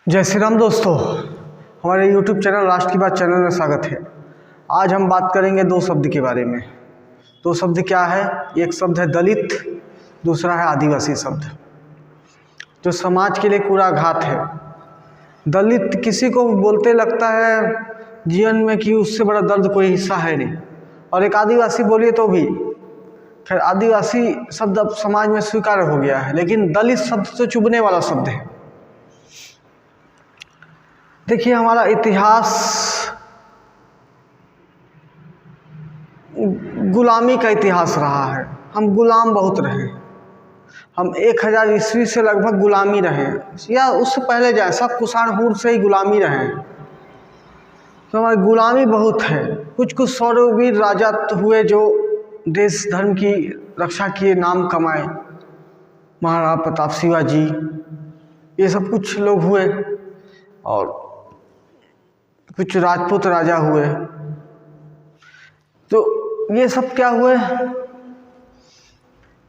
जय श्री राम दोस्तों, हमारे YouTube चैनल राष्ट्र की बात चैनल में स्वागत है। आज हम बात करेंगे दो शब्द के बारे में। दो शब्द क्या है? एक शब्द है दलित, दूसरा है आदिवासी शब्द, जो समाज के लिए कूड़ा घात है। दलित किसी को बोलते लगता है जीवन में कि उससे बड़ा दर्द कोई हिस्सा है नहीं, और एक आदिवासी बोलिए तो भी। खैर, आदिवासी शब्द अब समाज में स्वीकार्य हो गया है, लेकिन दलित शब्द तो चुभने वाला शब्द है। देखिए, हमारा इतिहास गुलामी का इतिहास रहा है। हम गुलाम बहुत रहे। हम 1000 ईस्वी से लगभग गुलामी रहे, या उससे पहले जाए सब कुषाण से ही गुलामी रहे। तो हमारी गुलामी बहुत है। कुछ सौरवीर राजा हुए जो देश धर्म की रक्षा किए, नाम कमाए। महाराणा प्रताप, शिवाजी, ये सब कुछ लोग हुए, और कुछ राजपूत राजा हुए। तो ये सब क्या हुए?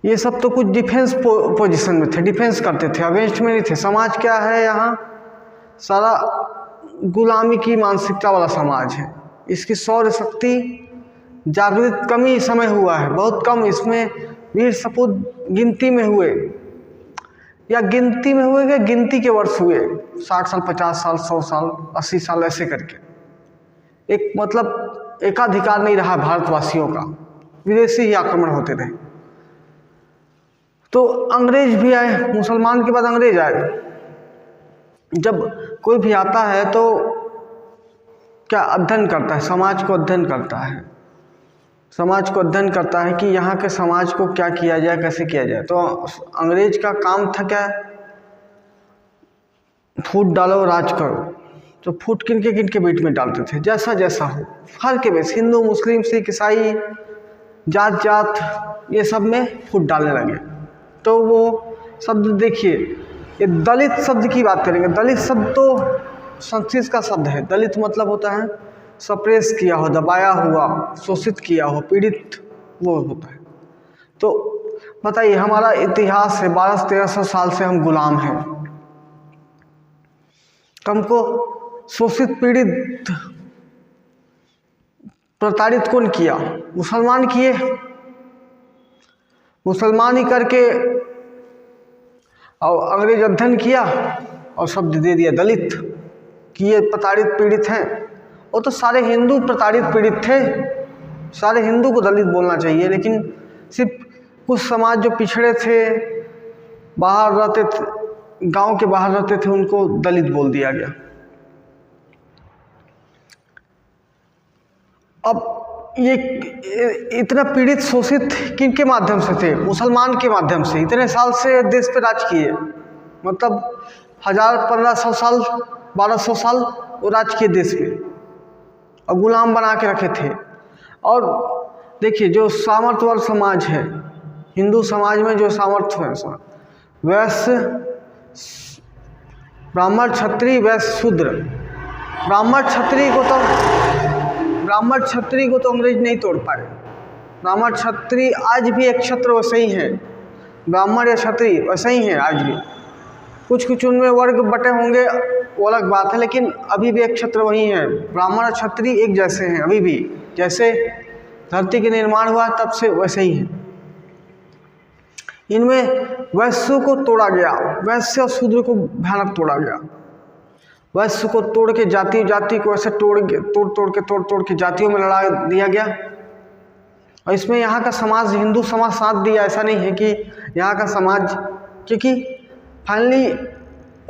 ये सब तो कुछ डिफेंस पोजीशन में थे, डिफेंस करते थे, अगेंस्ट में नहीं थे। समाज क्या है यहाँ? सारा गुलामी की मानसिकता वाला समाज है। इसकी सौर्य शक्ति जागृत कम ही समय हुआ है, बहुत कम। इसमें वीर सपूत गिनती में हुए, या गिनती में हुए कि गिनती के वर्ष हुए, 60 साल, 50 साल, 100 साल, 80 साल, ऐसे करके। एक मतलब एकाधिकार नहीं रहा भारतवासियों का, विदेशी ही आक्रमण होते रहे। तो अंग्रेज भी आए, मुसलमान के बाद अंग्रेज आए। जब कोई भी आता है तो क्या अध्ययन करता है? समाज को अध्ययन करता है। समाज को अध्ययन करता है कि यहाँ के समाज को क्या किया जाए, कैसे किया जाए। तो अंग्रेज का काम था क्या? फूट डालो, राज करो। तो फूट किन के बीच में डालते थे, जैसा जैसा हो, हर के बेस, हिंदू, मुस्लिम, सिख, ईसाई, जात जात, ये सब में फूट डालने लगे। तो वो शब्द देखिए, ये दलित शब्द की बात करेंगे। दलित शब्द तो संस्कृत का शब्द है। दलित मतलब होता है सप्रेस किया हो, दबाया हुआ, शोषित किया हो, पीड़ित, वो होता है। तो बताइए, हमारा इतिहास है 1200-1300 साल से हम गुलाम हैं। हमको शोषित, पीड़ित, प्रताड़ित कौन किया? मुसलमान किए। मुसलमान ही करके और अंग्रेज अध्ययन किया और शब्द दे दिया दलित, कि ये प्रताड़ित पीड़ित हैं। वो तो सारे हिंदू प्रताड़ित पीड़ित थे, सारे हिंदू को दलित बोलना चाहिए। लेकिन सिर्फ कुछ समाज जो पिछड़े थे, बाहर रहते थे, गांव के बाहर रहते थे, उनको दलित बोल दिया गया। अब ये इतना पीड़ित, शोषित किन के माध्यम से थे? मुसलमान के माध्यम से। इतने साल से देश पे राज किए, मतलब 1500 साल, 1200 साल वो राज किए देश पे, और गुलाम बना के रखे थे। और देखिए, जो सामर्थ्यवान समाज है, हिंदू समाज में जो सामर्थ्य है, वैश्य, ब्राह्मण, क्षत्रिय, वैश्य, शूद्र। ब्राह्मण क्षत्रिय को तो अंग्रेज नहीं तोड़ पाए। ब्राह्मण क्षत्रिय आज भी एक क्षत्र वैसे ही है, ब्राह्मण या क्षत्रिय वैसे ही है आज भी। कुछ कुछ उनमें वर्ग बटे होंगे, वो अलग बात है, लेकिन अभी भी एक क्षत्र वही है। ब्राह्मण और क्षत्रिय एक जैसे हैं अभी भी, जैसे धरती के निर्माण हुआ तब से वैसे ही है। इनमें वैश्य को तोड़ा गया, वैश्य और शूद्र को भयानक तोड़ा गया। वैश्य को तोड़ के जाति को ऐसे तोड़ के जातियों में लड़ा दिया गया। और इसमें यहाँ का समाज, हिंदू समाज साथ दिया। ऐसा नहीं है कि यहाँ का समाज, क्योंकि फाइनली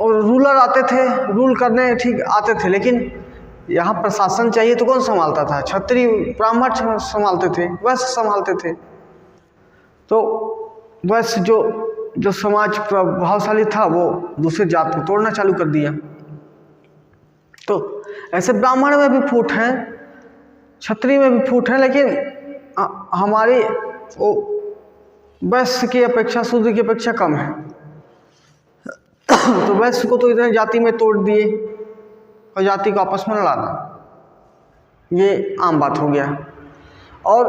और रूलर आते थे, रूल करने ठीक आते थे, लेकिन यहाँ प्रशासन चाहिए तो कौन संभालता था? क्षत्रिय, ब्राह्मण संभालते थे, वैश्य संभालते थे। तो वैश्य जो समाज प्रभावशाली था, वो दूसरे जात को तोड़ना चालू कर दिया। तो ऐसे ब्राह्मण में भी फूट है, क्षत्रिय में भी फूट है, लेकिन हमारी वो वैश्य की अपेक्षा, शूद्र की अपेक्षा कम है। तो वैश्य को तो इतने जाति में तोड़ दिए, और जाति को आपस में लड़ाना, ये आम बात हो गया। और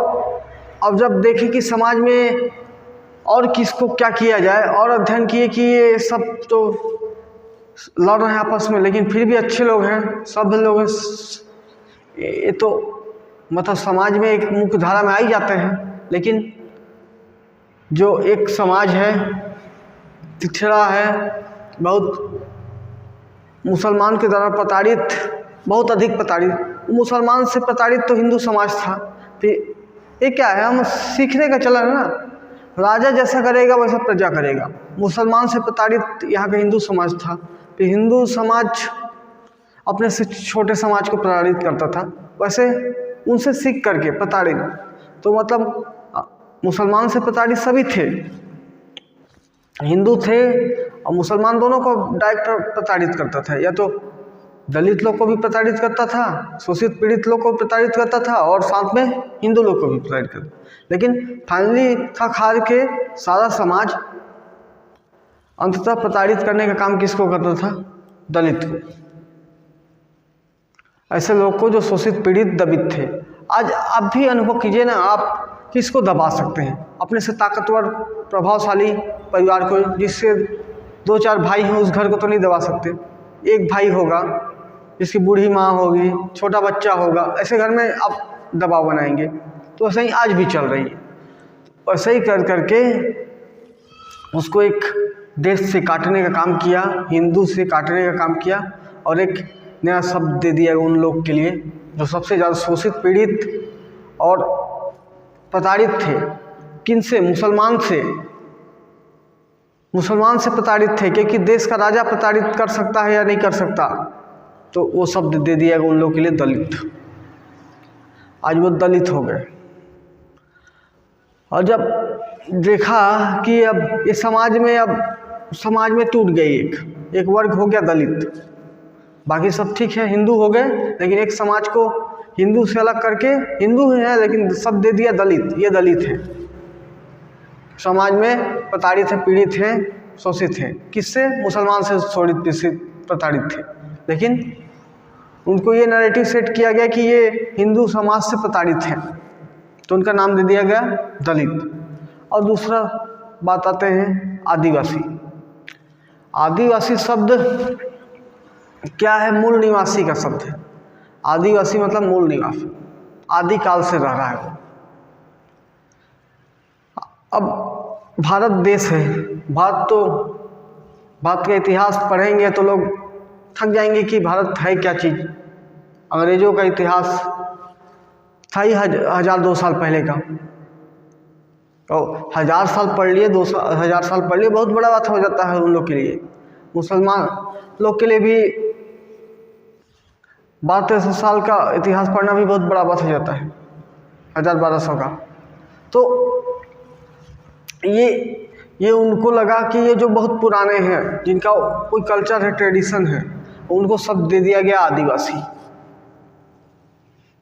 अब जब देखें कि समाज में और किसको क्या किया जाए, और अध्ययन किए कि ये सब तो लड़ रहे हैं आपस में, लेकिन फिर भी अच्छे लोग हैं, सब लोग हैं। ये तो मतलब समाज में एक मुख्य धारा में आ ही जाते हैं। लेकिन जो एक समाज है पिछड़ा है, बहुत मुसलमान के द्वारा प्रताड़ित, बहुत अधिक प्रताड़ित। मुसलमान से प्रताड़ित तो हिंदू समाज था। फिर ये क्या है, हम सीखने का चलन है ना, राजा जैसा करेगा वैसा प्रजा करेगा। मुसलमान से प्रताड़ित यहाँ का हिंदू समाज था। फिर हिंदू समाज अपने से छोटे समाज को प्रताड़ित करता था, वैसे उनसे सीख करके प्रताड़ित। तो मतलब मुसलमान से प्रताड़ित सभी थे, हिंदू थे और मुसलमान, दोनों को डायरेक्ट प्रताड़ित करता था। या तो दलित लोग को भी प्रताड़ित करता था, शोषित पीड़ित लोग को प्रताड़ित करता था, और साथ में हिंदू लोग को भी प्रताड़ित करता। लेकिन फाइनली थक हार के सारा समाज अंततः प्रताड़ित करने का काम किसको करता था? दलित को। ऐसे लोग को जो शोषित पीड़ित दबित थे। आज आप भी अनुभव कीजिए ना, आप किसको दबा सकते हैं? अपने से ताकतवर प्रभावशाली परिवार को, जिससे 2-4 भाई हैं, उस घर को तो नहीं दबा सकते। एक भाई होगा जिसकी बूढ़ी माँ होगी, छोटा बच्चा होगा, ऐसे घर में आप दबाव बनाएंगे। तो ऐसे ही आज भी चल रही है। ऐसे ही कर करके उसको एक देश से काटने का काम किया, हिंदू से काटने का काम किया, और एक नया शब्द दे दिया उन लोग के लिए जो सबसे ज़्यादा शोषित पीड़ित और प्रताड़ित थे। किनसे? मुसलमान से। मुसलमान से प्रताड़ित थे, क्योंकि देश का राजा प्रताड़ित कर सकता है या नहीं कर सकता, तो वो शब्द दे दिया उन लोगों के लिए, दलित। आज वो दलित हो गए। और जब देखा कि अब ये समाज में टूट गई, एक वर्ग हो गया दलित, बाकी सब ठीक है, हिंदू हो गए, लेकिन एक समाज को हिंदू से अलग करके, हिंदू है लेकिन सब दे दिया दलित, ये दलित है। समाज में प्रताड़ित है, पीड़ित हैं, शोषित हैं। किससे? मुसलमान से शोषित प्रताड़ित थे। लेकिन उनको ये नैरेटिव सेट किया गया कि ये हिंदू समाज से प्रताड़ित हैं, तो उनका नाम दे दिया गया दलित। और दूसरा बात आते हैं आदिवासी। आदिवासी शब्द क्या है? मूल निवासी का शब्द है। आदिवासी मतलब मूल निवासी, आदिकाल से रह रहा है वो। अब भारत देश है, भारत का इतिहास पढ़ेंगे तो लोग थक जाएंगे कि भारत है क्या चीज़। अंग्रेजों का इतिहास था ही 1000-2 साल पहले का, और 1000 साल पढ़ लिए, 2000 साल पढ़ लिए, बहुत बड़ा बात हो जाता है उन लोग के लिए। मुसलमान लोग के लिए भी 1200 साल का इतिहास पढ़ना भी बहुत बड़ा बात हो जाता है, 1000-1200 का। तो ये उनको लगा कि ये जो बहुत पुराने हैं, जिनका कोई कल्चर है, ट्रेडिशन है, उनको शब्द दे दिया गया आदिवासी।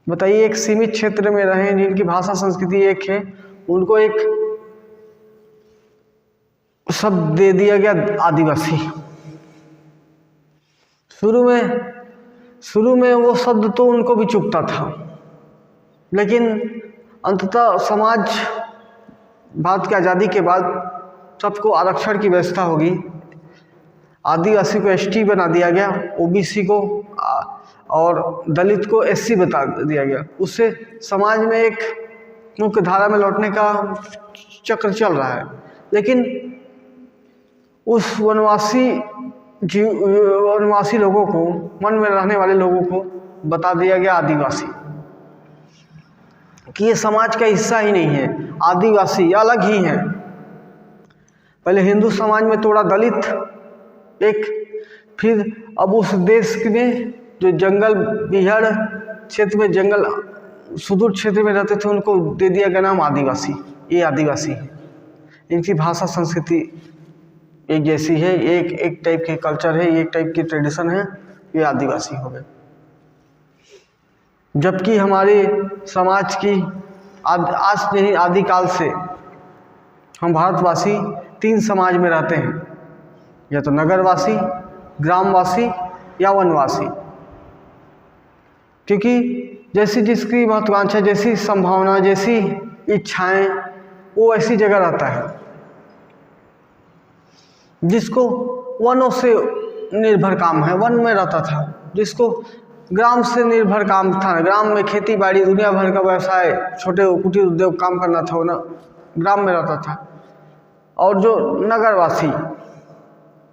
बताइए, एक सीमित क्षेत्र में रहें, जिनकी भाषा संस्कृति एक है, उनको एक शब्द दे दिया गया आदिवासी। शुरू में वो शब्द तो उनको भी चुभता था, लेकिन अंततः समाज, भारत की आज़ादी के बाद सबको आरक्षण की व्यवस्था होगी, आदिवासी को एसटी बना दिया गया, ओबीसी को और दलित को एससी बता दिया गया। उससे समाज में एक मुख्य धारा में लौटने का चक्र चल रहा है। लेकिन उस वनवासी लोगों को, वन में रहने वाले लोगों को बता दिया गया आदिवासी, कि ये समाज का हिस्सा ही नहीं है, आदिवासी अलग ही हैं। पहले हिंदू समाज में थोड़ा दलित एक, फिर अब उस देश में जो जंगल बिहार क्षेत्र में, जंगल सुदूर क्षेत्र में रहते थे, उनको दे दिया गया नाम आदिवासी। ये आदिवासी है, इनकी भाषा संस्कृति एक जैसी है, एक टाइप के कल्चर है, एक टाइप की ट्रेडिशन है, ये आदिवासी हो गए। जबकि हमारे समाज की आज नहीं, आदिकाल से हम भारतवासी 3 समाज में रहते हैं, या तो नगरवासी, ग्रामवासी या वनवासी। क्योंकि जैसी जिसकी महत्वाकांक्षा, जैसी संभावना, जैसी इच्छाएं, वो ऐसी जगह रहता है। जिसको वनों से निर्भर काम है, वन में रहता था, जिसको ग्राम से निर्भर काम था, ग्राम में खेती बाड़ी दुनिया भर का व्यवसाय, छोटे कुटीर उद्योग काम करना था, वो ना ग्राम में रहता था। और जो नगरवासी,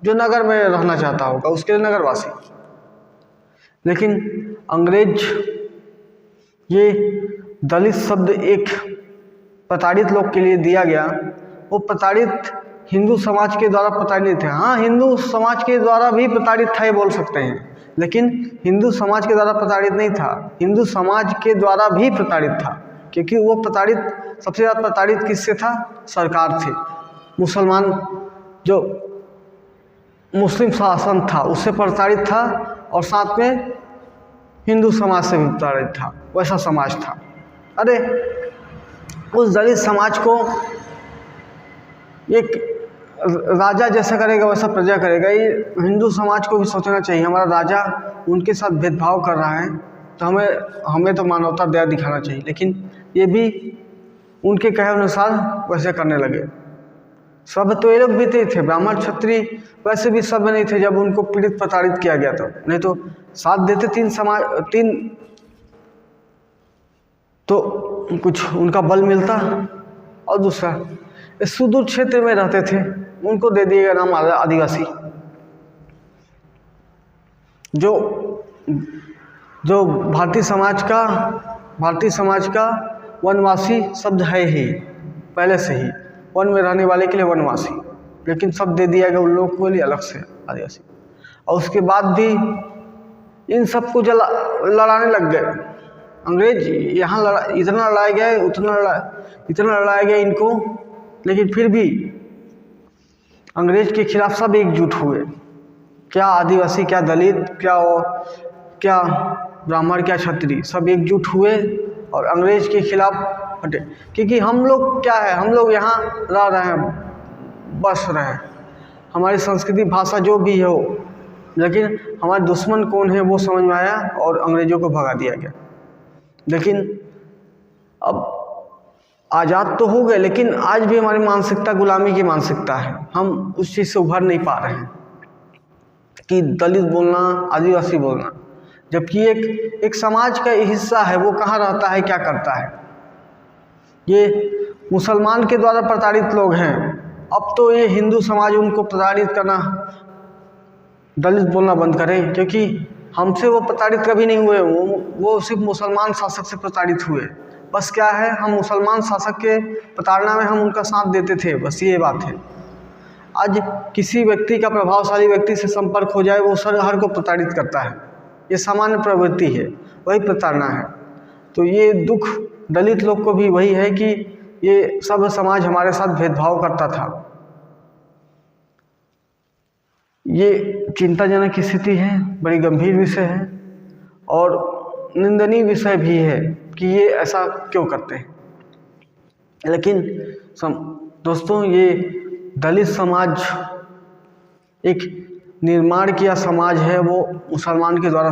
जो नगर में रहना चाहता होगा उसके लिए नगरवासी। लेकिन अंग्रेज ये दलित शब्द एक प्रताड़ित लोग के लिए दिया गया। वो प्रताड़ित हिंदू समाज के द्वारा प्रताड़ित है। हाँ, हिंदू समाज के द्वारा भी प्रताड़ित था ये बोल सकते हैं, लेकिन हिंदू समाज के द्वारा प्रताड़ित नहीं था, हिंदू समाज के द्वारा भी प्रताड़ित था। क्योंकि वो प्रताड़ित, सबसे ज़्यादा प्रताड़ित किससे था? सरकार से। मुसलमान जो मुस्लिम शासन था उससे प्रताड़ित था, और साथ में हिंदू समाज से भी प्रताड़ित था। वैसा समाज था। अरे उस दलित समाज को एक राजा जैसा करेगा वैसा प्रजा करेगा। ये हिंदू समाज को भी सोचना चाहिए, हमारा राजा उनके साथ भेदभाव कर रहा है तो हमें तो मानवता दया दिखाना चाहिए। लेकिन ये भी उनके कहे अनुसार वैसे करने लगे। सब तो ये लोग भी थे, ब्राह्मण क्षत्रिय वैसे भी सब नहीं थे जब उनको पीड़ित प्रताड़ित किया गया था। नहीं तो साथ देते तीन तो कुछ उनका बल मिलता। और दूसरा, इस सुदूर क्षेत्र में रहते थे, उनको दे दिएगा नाम आदिवासी। जो भारतीय समाज का वनवासी शब्द है ही पहले से ही, वन में रहने वाले के लिए वनवासी, लेकिन सब दे दिया गया उन लोगों के लिए अलग से आदिवासी। और उसके बाद भी इन सबको लड़ाने लग गए अंग्रेज। यहाँ इतना लड़ाए गए, इतना लड़ाया गया इनको, लेकिन फिर भी अंग्रेज के खिलाफ सब एकजुट हुए। क्या आदिवासी, क्या दलित, क्या ब्राह्मण, क्या क्षत्रिय, सब एकजुट हुए और अंग्रेज के खिलाफ हटे। क्योंकि हम लोग क्या है, हम लोग यहाँ रह रहे हैं, बस रहे हैं, हमारी संस्कृति भाषा जो भी हो, लेकिन हमारे दुश्मन कौन है वो समझ में आया और अंग्रेजों को भगा दिया गया। लेकिन अब आज़ाद तो हो गए, लेकिन आज भी हमारी मानसिकता गुलामी की मानसिकता है। हम उस चीज़ से उभर नहीं पा रहे हैं कि दलित बोलना, आदिवासी बोलना, जबकि एक समाज का हिस्सा है। वो कहाँ रहता है, क्या करता है। ये मुसलमान के द्वारा प्रताड़ित लोग हैं। अब तो ये हिंदू समाज उनको प्रताड़ित करना, दलित बोलना बंद करें, क्योंकि हमसे वो प्रताड़ित कभी नहीं हुए। वो सिर्फ मुसलमान शासक से प्रताड़ित हुए। बस क्या है, हम मुसलमान शासक के प्रताड़ना में हम उनका साथ देते थे, बस ये बात है। आज किसी व्यक्ति का, प्रभावशाली व्यक्ति से संपर्क हो जाए, वो हर को प्रताड़ित करता है। ये सामान्य प्रवृत्ति है, वही प्रताड़ना है। तो ये दुख दलित लोग को भी वही है कि ये सब समाज हमारे साथ भेदभाव करता था। ये चिंताजनक स्थिति है, बड़ी गंभीर विषय है और निंदनीय विषय भी है कि ये ऐसा क्यों करते हैं। लेकिन दोस्तों, ये दलित समाज एक निर्माण किया समाज है, वो मुसलमान के द्वारा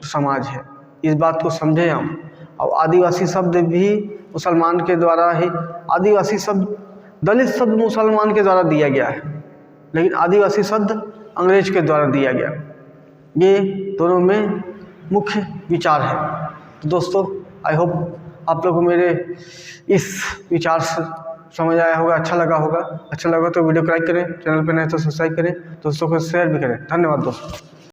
समाज है। इस बात को समझे हम। और आदिवासी शब्द भी मुसलमान के द्वारा ही, आदिवासी शब्द, दलित शब्द मुसलमान के द्वारा दिया गया है, लेकिन आदिवासी शब्द अंग्रेज के द्वारा दिया गया। ये दोनों में मुख्य विचार है। तो दोस्तों, आई होप आप लोगों को मेरे इस विचार से समझ आया होगा, अच्छा लगा होगा। अच्छा लगा तो वीडियो को लाइक करें, चैनल पर नए तो सब्सक्राइब करें, दोस्तों को शेयर भी करें। धन्यवाद दोस्तों।